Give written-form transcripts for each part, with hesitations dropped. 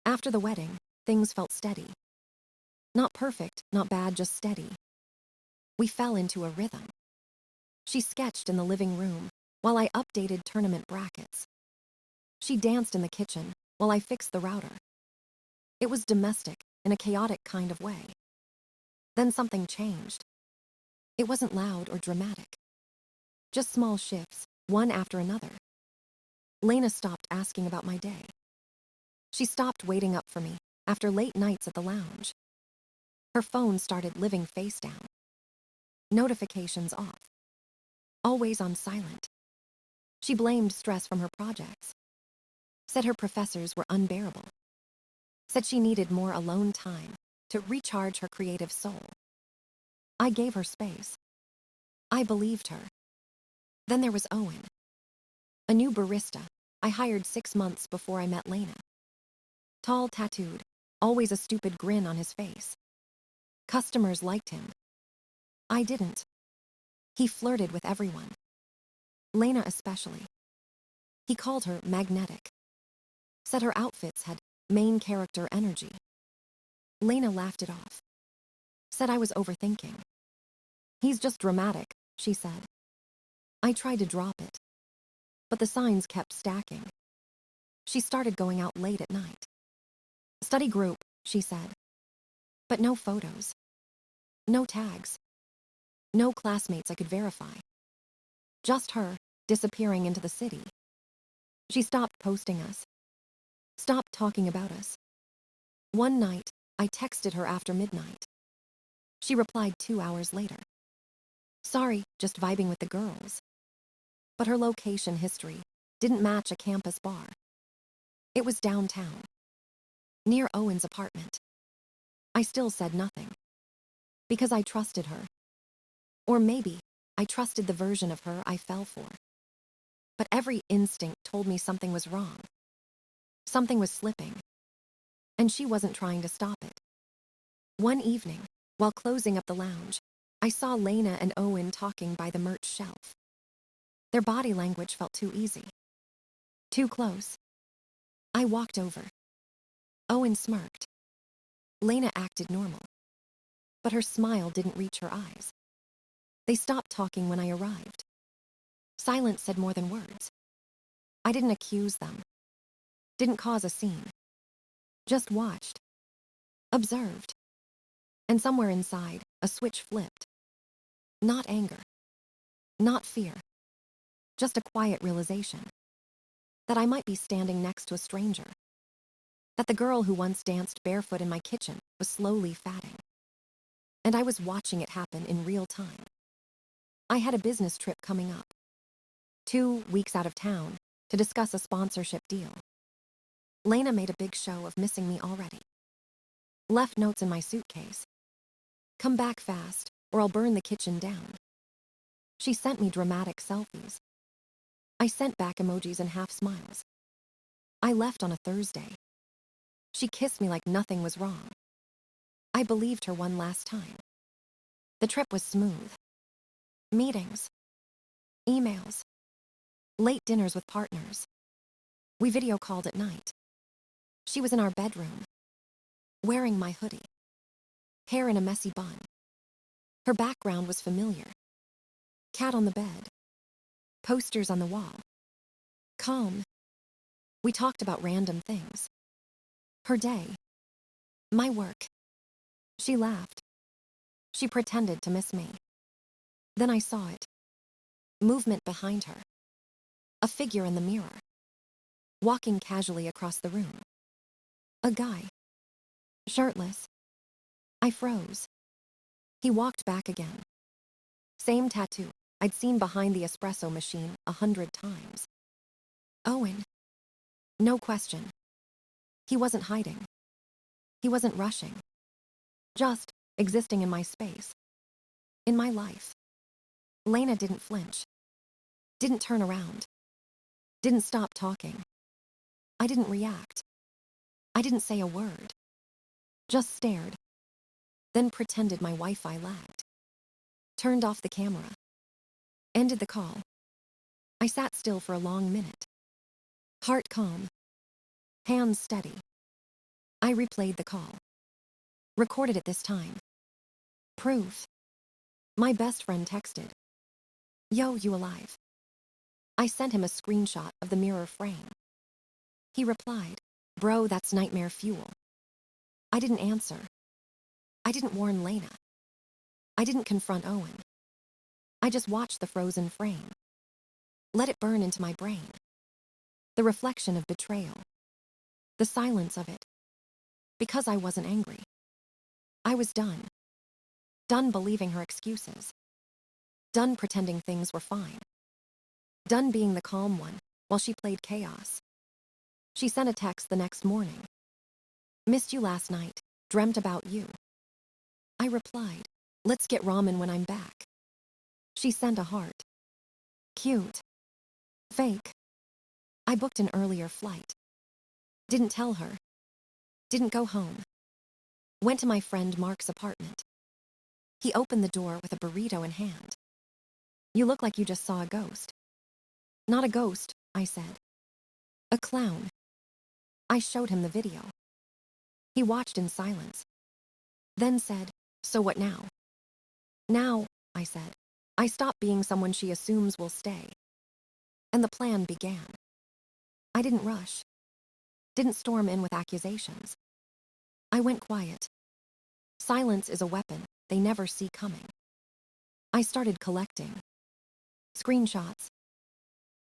After the wedding, things felt steady. Not perfect, not bad, just steady. We fell into a rhythm. She sketched in the living room while I updated tournament brackets. She danced in the kitchen while I fixed the router. It was domestic in a chaotic kind of way. Then something changed. It wasn't loud or dramatic. Just small shifts, one after another. Lena stopped asking about my day. She stopped waiting up for me after late nights at the lounge. Her phone started living face down. Notifications off. Always on silent. She blamed stress from her projects. Said her professors were unbearable. Said she needed more alone time to recharge her creative soul. I gave her space. I believed her. Then there was Owen. A new barista I hired 6 months before I met Lena. Tall, tattooed, always a stupid grin on his face. Customers liked him. I didn't. He flirted with everyone. Lena especially. He called her magnetic. Said her outfits had main character energy. Lena laughed it off. Said I was overthinking. He's just dramatic, she said. I tried to drop it. But the signs kept stacking. She started going out late at night. Study group, she said. But no photos. No tags. No classmates I could verify. Just her, disappearing into the city. She stopped posting us. Stopped talking about us. One night, I texted her after midnight. She replied 2 hours later. Sorry, just vibing with the girls. But her location history didn't match a campus bar. It was downtown. Near Owen's apartment. I still said nothing. Because I trusted her. Or maybe I trusted the version of her I fell for. But every instinct told me something was wrong. Something was slipping. And she wasn't trying to stop it. One evening, while closing up the lounge, I saw Lena and Owen talking by the merch shelf. Their body language felt too easy. Too close. I walked over. Owen smirked. Lena acted normal. But her smile didn't reach her eyes. They stopped talking when I arrived. Silence said more than words. I didn't accuse them. Didn't cause a scene. Just watched. Observed. And somewhere inside, a switch flipped. Not anger. Not fear. Just a quiet realization. That I might be standing next to a stranger. That the girl who once danced barefoot in my kitchen was slowly fatting. And I was watching it happen in real time. I had a business trip coming up. 2 weeks out of town to discuss a sponsorship deal. Lena made a big show of missing me already. Left notes in my suitcase. Come back fast, or I'll burn the kitchen down. She sent me dramatic selfies. I sent back emojis and half smiles. I left on a Thursday. She kissed me like nothing was wrong. I believed her one last time. The trip was smooth. Meetings. Emails. Late dinners with partners. We video called at night. She was in our bedroom. Wearing my hoodie. Hair in a messy bun. Her background was familiar. Cat on the bed. Posters on the wall. Calm. We talked about random things. Her day. My work. She laughed. She pretended to miss me. Then I saw it. Movement behind her. A figure in the mirror. Walking casually across the room. A guy. Shirtless. I froze. He walked back again. Same tattoo I'd seen behind the espresso machine 100 times. Owen. No question. He wasn't hiding. He wasn't rushing. Just existing in my space. In my life. Lena didn't flinch. Didn't turn around. Didn't stop talking. I didn't react. I didn't say a word. Just stared. Then pretended my Wi-Fi lagged. Turned off the camera. Ended the call. I sat still for a long minute. Heart calm. Hands steady. I replayed the call. Recorded it this time. Proof. My best friend texted. Yo, you alive? I sent him a screenshot of the mirror frame. He replied, bro, that's nightmare fuel. I didn't answer. I didn't warn Lena. I didn't confront Owen. I just watched the frozen frame. Let it burn into my brain. The reflection of betrayal. The silence of it. Because I wasn't angry. I was done. Done believing her excuses. Done pretending things were fine. Done being the calm one while she played chaos. She sent a text the next morning. Missed you last night. Dreamt about you. I replied, let's get ramen when I'm back. She sent a heart. Cute. Fake. I booked an earlier flight. Didn't tell her. Didn't go home. Went to my friend Mark's apartment. He opened the door with a burrito in hand. You look like you just saw a ghost. Not a ghost, I said. A clown. I showed him the video. He watched in silence. Then said, so what now? Now, I said, I stop being someone she assumes will stay. And the plan began. I didn't rush. Didn't storm in with accusations. I went quiet. Silence is a weapon they never see coming. I started collecting. Screenshots.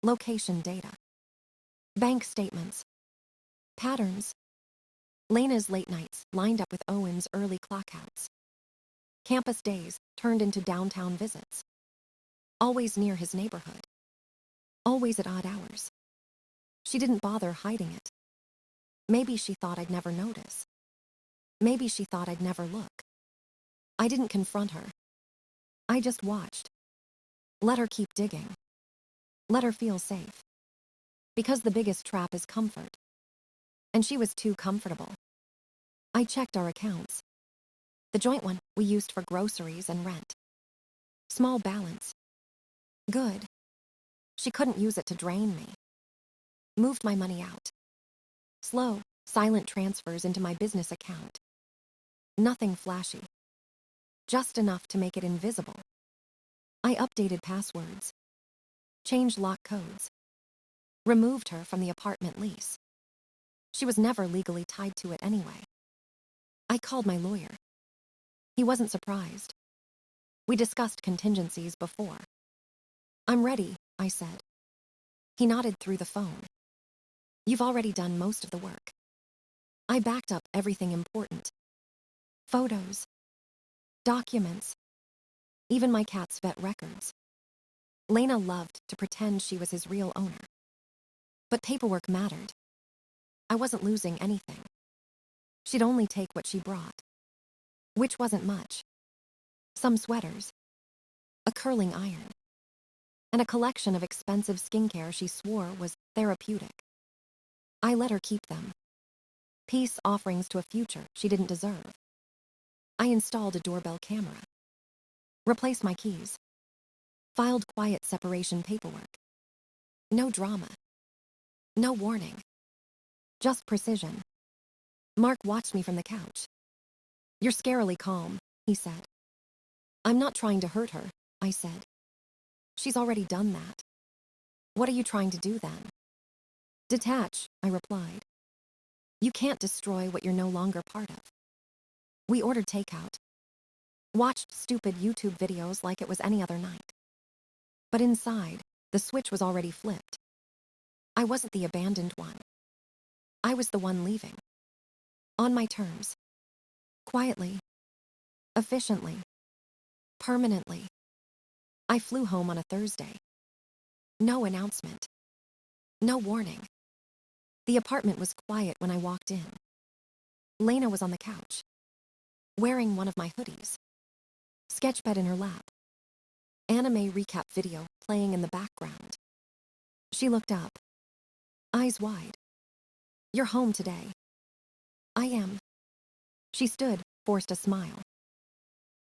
Location data. Bank statements. Patterns. Lena's late nights lined up with Owen's early clockouts. Campus days turned into downtown visits. Always near his neighborhood. Always at odd hours. She didn't bother hiding it. Maybe she thought I'd never notice. Maybe she thought I'd never look. I didn't confront her. I just watched. Let her keep digging. Let her feel safe. Because the biggest trap is comfort. And she was too comfortable. I checked our accounts. The joint one we used for groceries and rent. Small balance. Good. She couldn't use it to drain me. Moved my money out. Slow, silent transfers into my business account. Nothing flashy. Just enough to make it invisible. I updated passwords. Changed lock codes. Removed her from the apartment lease. She was never legally tied to it anyway. I called my lawyer. He wasn't surprised. We discussed contingencies before. I'm ready, I said. He nodded through the phone. You've already done most of the work. I backed up everything important. Photos. Documents. Even my cat's vet records. Lena loved to pretend she was his real owner. But paperwork mattered. I wasn't losing anything. She'd only take what she brought. Which wasn't much. Some sweaters. A curling iron. And a collection of expensive skincare she swore was therapeutic. I let her keep them. Peace offerings to a future she didn't deserve. I installed a doorbell camera. Replaced my keys. Filed quiet separation paperwork. No drama. No warning. Just precision. Mark watched me from the couch. You're scarily calm, he said. I'm not trying to hurt her, I said. She's already done that. What are you trying to do then? Detach, I replied. You can't destroy what you're no longer part of. We ordered takeout. Watched stupid YouTube videos like it was any other night. But inside, the switch was already flipped. I wasn't the abandoned one. I was the one leaving. On my terms. Quietly. Efficiently. Permanently. I flew home on a Thursday. No announcement. No warning. The apartment was quiet when I walked in. Lena was on the couch. Wearing one of my hoodies. Sketchpad in her lap. Anime recap video playing in the background. She looked up. Eyes wide. You're home today. I am. She stood, forced a smile.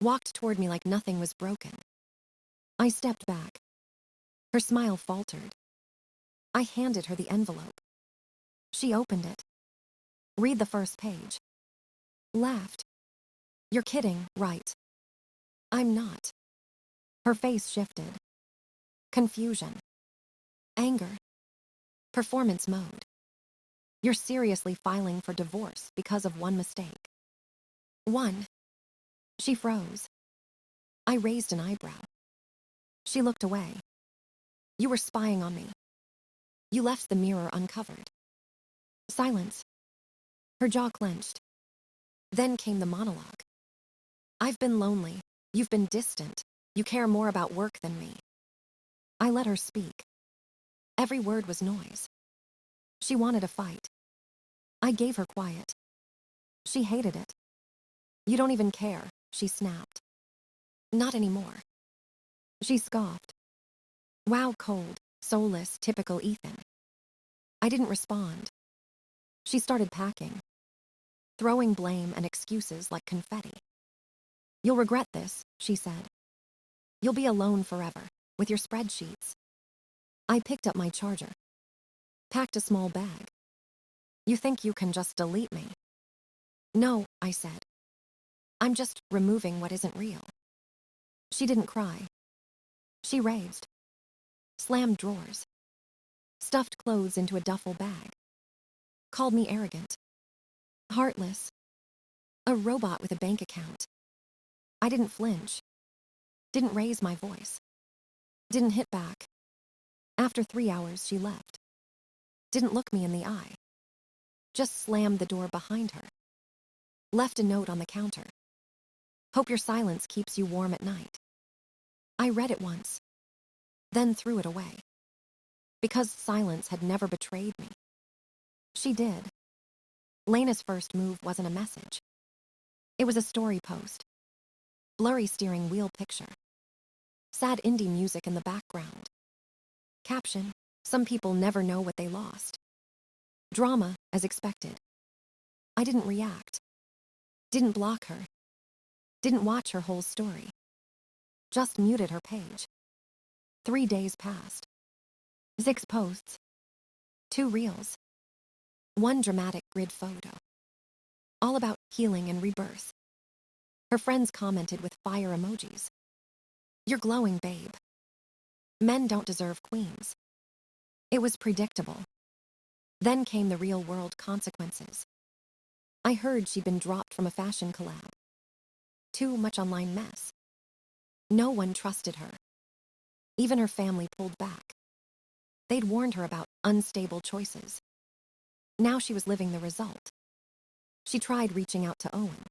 Walked toward me like nothing was broken. I stepped back. Her smile faltered. I handed her the envelope. She opened it. Read the first page. Laughed. You're kidding, right? I'm not. Her face shifted. Confusion. Anger. Performance mode. You're seriously filing for divorce because of one mistake. One. She froze. I raised an eyebrow. She looked away. You were spying on me. You left the mirror uncovered. Silence. Her jaw clenched. Then came the monologue. I've been lonely. You've been distant. You care more about work than me. I let her speak. Every word was noise. She wanted a fight. I gave her quiet. She hated it. You don't even care, she snapped. Not anymore. She scoffed. Wow, cold, soulless, typical Ethan. I didn't respond. She started packing, throwing blame and excuses like confetti. You'll regret this, she said. You'll be alone forever, with your spreadsheets. I picked up my charger, packed a small bag. You think you can just delete me? No, I said. I'm just removing what isn't real. She didn't cry. She raised, slammed drawers, stuffed clothes into a duffel bag, called me arrogant, heartless, a robot with a bank account. I didn't flinch, didn't raise my voice, didn't hit back. After 3 hours, she left, didn't look me in the eye, just slammed the door behind her, left a note on the counter. Hope your silence keeps you warm at night. I read it once, then threw it away, because silence had never betrayed me. She did. Lena's first move wasn't a message. It was a story post. Blurry steering wheel picture. Sad indie music in the background. Caption, some people never know what they lost. Drama, as expected. I didn't react. Didn't block her. Didn't watch her whole story. Just muted her page. 3 days passed. 6 posts. 2 reels. 1 dramatic grid photo. All about healing and rebirth. Her friends commented with fire emojis. You're glowing, babe. Men don't deserve queens. It was predictable. Then came the real-world consequences. I heard she'd been dropped from a fashion collab. Too much online mess. No one trusted her. Even her family pulled back. They'd warned her about unstable choices. Now she was living the result. She tried reaching out to Owen.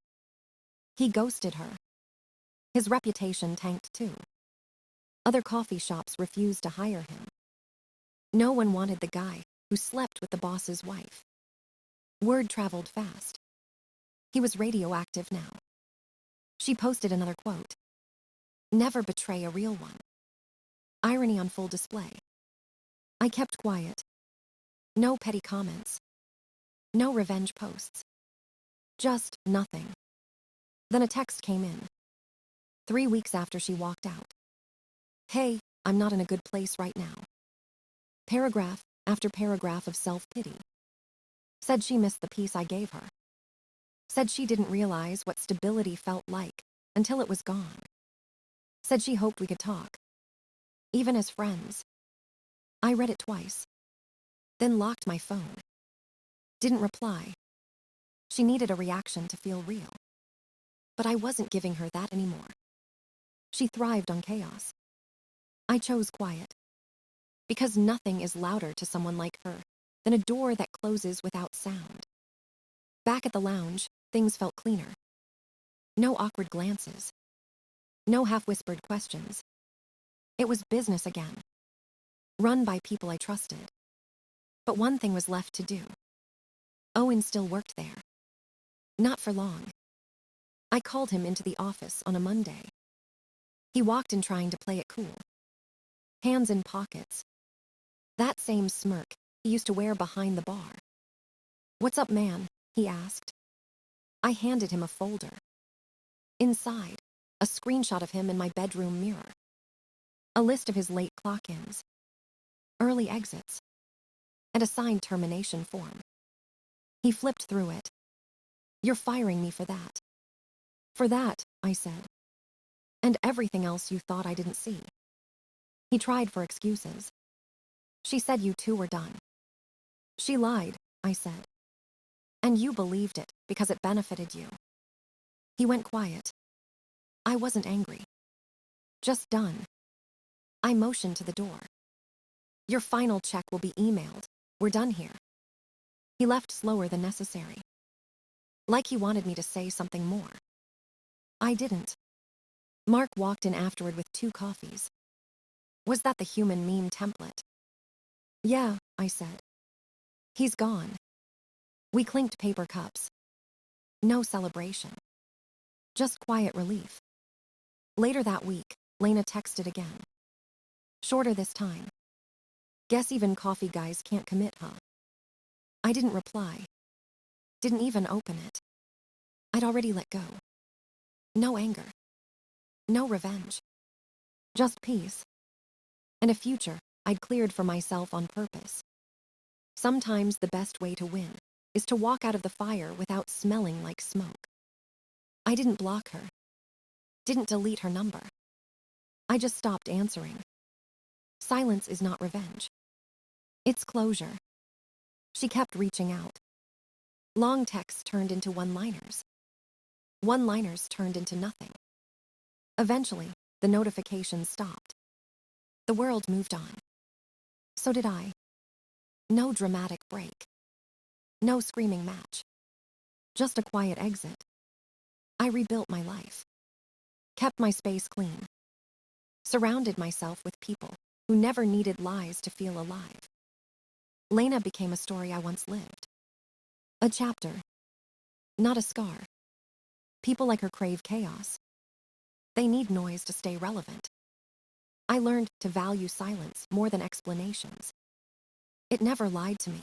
He ghosted her. His reputation tanked too. Other coffee shops refused to hire him. No one wanted the guy who slept with the boss's wife. Word traveled fast. He was radioactive now. She posted another quote. Never betray a real one. Irony on full display. I kept quiet. No petty comments. No revenge posts. Just nothing. Then a text came in. 3 weeks after she walked out. Hey, I'm not in a good place right now. Paragraph after paragraph of self-pity. Said she missed the peace I gave her. Said she didn't realize what stability felt like until it was gone. Said she hoped we could talk, even as friends. I read it twice, then locked my phone. Didn't reply. She needed a reaction to feel real. But I wasn't giving her that anymore. She thrived on chaos. I chose quiet. Because nothing is louder to someone like her than a door that closes without sound. Back at the lounge, things felt cleaner. No awkward glances. No half-whispered questions. It was business again. Run by people I trusted. But one thing was left to do. Owen still worked there. Not for long. I called him into the office on a Monday. He walked in trying to play it cool. Hands in pockets. That same smirk he used to wear behind the bar. What's up, man? He asked. I handed him a folder. Inside, a screenshot of him in my bedroom mirror. A list of his late clock-ins, early exits, and a signed termination form. He flipped through it. You're firing me for that. For that, I said. And everything else you thought I didn't see. He tried for excuses. She said you two were done. She lied, I said. And you believed it because it benefited you. He went quiet. I wasn't angry. Just done. I motioned to the door. Your final check will be emailed. We're done here. He left slower than necessary. Like he wanted me to say something more. I didn't. Mark walked in afterward with 2 coffees. Was that the human meme template? Yeah, I said. He's gone. We clinked paper cups. No celebration. Just quiet relief. Later that week, Lena texted again. Shorter this time. Guess even coffee guys can't commit, huh? I didn't reply. Didn't even open it. I'd already let go. No anger. No revenge. Just peace. And a future I'd cleared for myself on purpose. Sometimes the best way to win is to walk out of the fire without smelling like smoke. I didn't block her. Didn't delete her number. I just stopped answering. Silence is not revenge. It's closure. She kept reaching out. Long texts turned into one-liners. One-liners turned into nothing. Eventually, the notifications stopped. The world moved on. So did I. No dramatic break. No screaming match. Just a quiet exit. I rebuilt my life. Kept my space clean. Surrounded myself with people who never needed lies to feel alive. Lena became a story I once lived. A chapter. Not a scar. People like her crave chaos. They need noise to stay relevant. I learned to value silence more than explanations. It never lied to me.